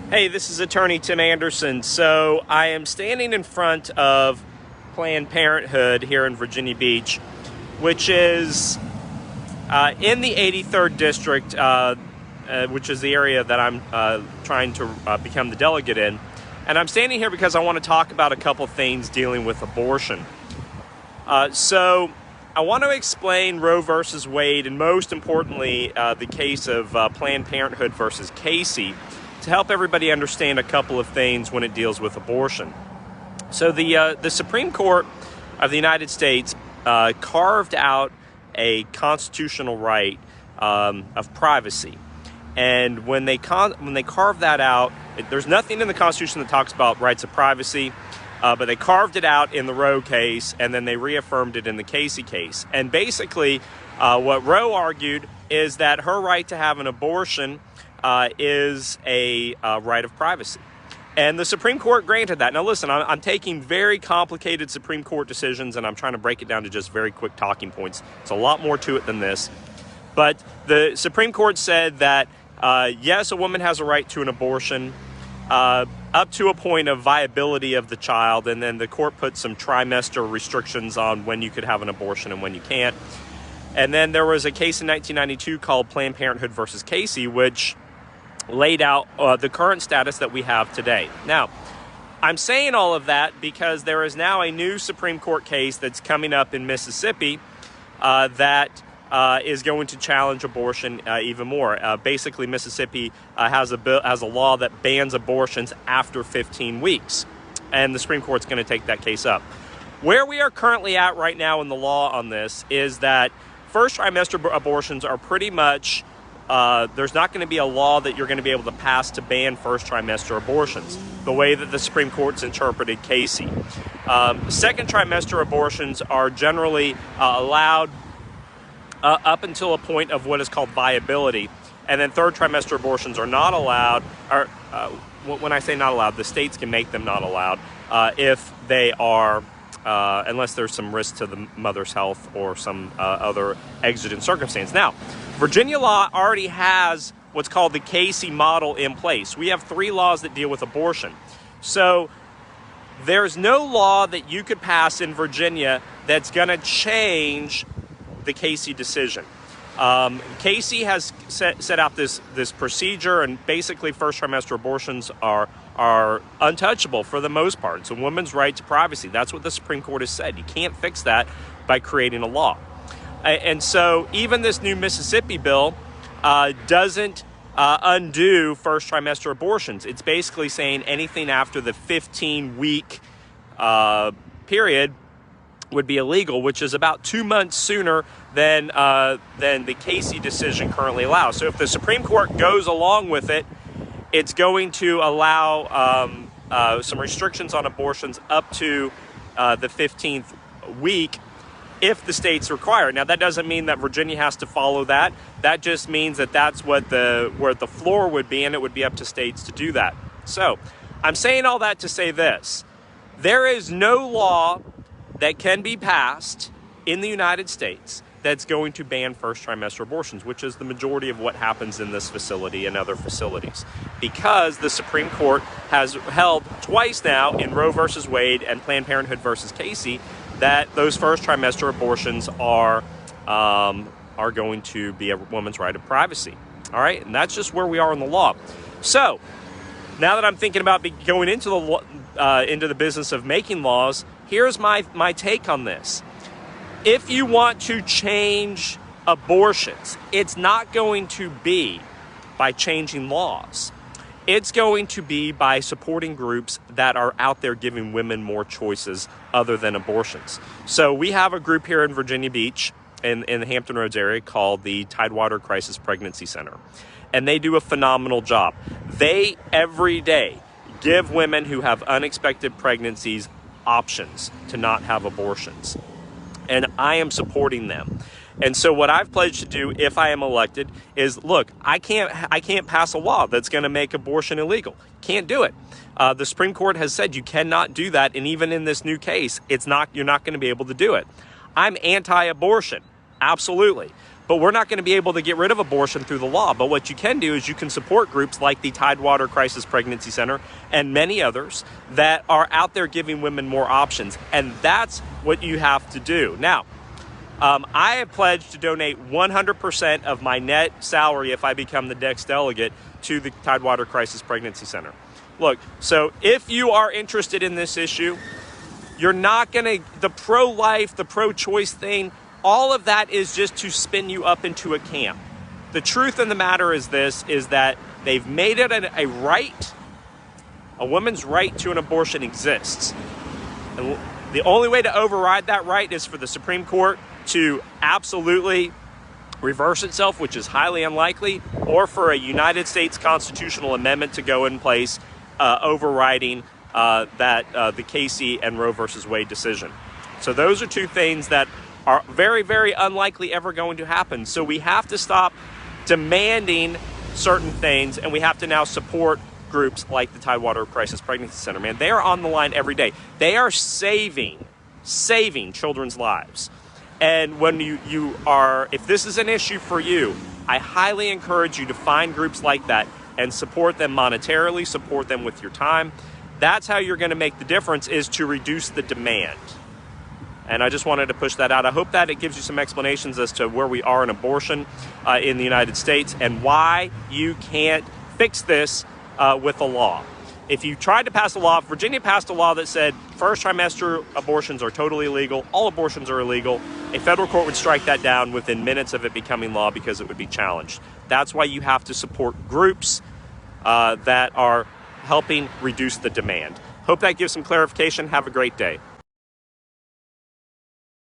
Hey, this is attorney Tim Anderson. So I am standing in front of Planned Parenthood here in Virginia Beach, which is in the 83rd District, which is the area that I'm trying to become the delegate in. And I'm standing here because I want to talk about a couple things dealing with abortion. So I want to explain Roe versus Wade, and most importantly, the case of Planned Parenthood versus Casey, to help everybody understand a couple of things when it deals with abortion. So the Supreme Court of the United States carved out a constitutional right of privacy. And when they carved that out, there's nothing in the Constitution that talks about rights of privacy, but they carved it out in the Roe case, and then they reaffirmed it in the Casey case. And basically, what Roe argued is that her right to have an abortion is a right of privacy. And the Supreme Court granted that. Now listen, I'm taking very complicated Supreme Court decisions and I'm trying to break it down to just very quick talking points. It's a lot more to it than this. But the Supreme Court said that, yes, a woman has a right to an abortion up to a point of viability of the child. And then the court put some trimester restrictions on when you could have an abortion and when you can't. And then there was a case in 1992 called Planned Parenthood versus Casey, which laid out the current status that we have today. Now, I'm saying all of that because there is now a new Supreme Court case that's coming up in Mississippi that is going to challenge abortion even more. Basically, Mississippi has a law that bans abortions after 15 weeks, and the Supreme Court's going to take that case up. Where we are currently at right now in the law on this is that first trimester abortions are pretty much there's not going to be a law that you're going to be able to pass to ban first trimester abortions, the way that the Supreme Court's interpreted Casey. Second trimester abortions are generally allowed up until a point of what is called viability, and then third trimester abortions are not allowed, or when I say not allowed, the states can make them not allowed if they are unless there's some risk to the mother's health or some other exigent circumstance. Now, Virginia law already has what's called the Casey model in place. We have 3 laws that deal with abortion. So there's no law that you could pass in Virginia that's going to change the Casey decision. Casey has set out this procedure, and basically first trimester abortions are untouchable for the most part. It's a woman's right to privacy. That's what the Supreme Court has said. You can't fix that by creating a law. And so even this new Mississippi bill doesn't undo first trimester abortions. It's basically saying anything after the 15-week period would be illegal, which is about 2 months sooner than the Casey decision currently allows. So if the Supreme Court goes along with it, it's going to allow some restrictions on abortions up to the 15th week if the states require it. Now, that doesn't mean that Virginia has to follow that. That just means that that's where the floor would be, and it would be up to states to do that. So I'm saying all that to say this. There is no law that can be passed in the United States that's going to ban first trimester abortions, which is the majority of what happens in this facility and other facilities, because the Supreme Court has held twice now in Roe versus Wade and Planned Parenthood versus Casey that those first trimester abortions are going to be a woman's right of privacy. All right, and that's just where we are in the law. So now that I'm thinking about going into the business of making laws, here's my take on this. If you want to change abortions, it's not going to be by changing laws. It's going to be by supporting groups that are out there giving women more choices other than abortions. So we have a group here in Virginia Beach in the Hampton Roads area called the Tidewater Crisis Pregnancy Center. And they do a phenomenal job. They, every day, give women who have unexpected pregnancies options to not have abortions. And I am supporting them. And so what I've pledged to do if I am elected is, look, I can't pass a law that's going to make abortion illegal. Can't do it. The Supreme Court has said you cannot do that, and even in this new case, you're not going to be able to do it. I'm anti-abortion, absolutely. But we're not going to be able to get rid of abortion through the law. But what you can do is you can support groups like the Tidewater Crisis Pregnancy Center and many others that are out there giving women more options. And that's what you have to do. Now, I have pledged to donate 100% of my net salary if I become the next delegate to the Tidewater Crisis Pregnancy Center. Look, so if you are interested in this issue, you're not going to, the pro-life, the pro-choice thing, all of that is just to spin you up into a camp. The truth of the matter is this, is that they've made it a right. A woman's right to an abortion exists. And the only way to override that right is for the Supreme Court to absolutely reverse itself, which is highly unlikely, or for a United States constitutional amendment to go in place overriding the Casey and Roe versus Wade decision. So those are two things that are very, very unlikely ever going to happen. So we have to stop demanding certain things, and we have to now support groups like the Tidewater Crisis Pregnancy Center. Man, they are on the line every day. They are saving children's lives. And when you are, if this is an issue for you, I highly encourage you to find groups like that and support them monetarily, support them with your time. That's how you're going to make the difference, is to reduce the demand. And I just wanted to push that out. I hope that it gives you some explanations as to where we are in abortion in the United States and why you can't fix this with a law. If you tried to pass a law, Virginia passed a law that said first trimester abortions are totally illegal. All abortions are illegal. A federal court would strike that down within minutes of it becoming law because it would be challenged. That's why you have to support groups that are helping reduce the demand. Hope that gives some clarification. Have a great day.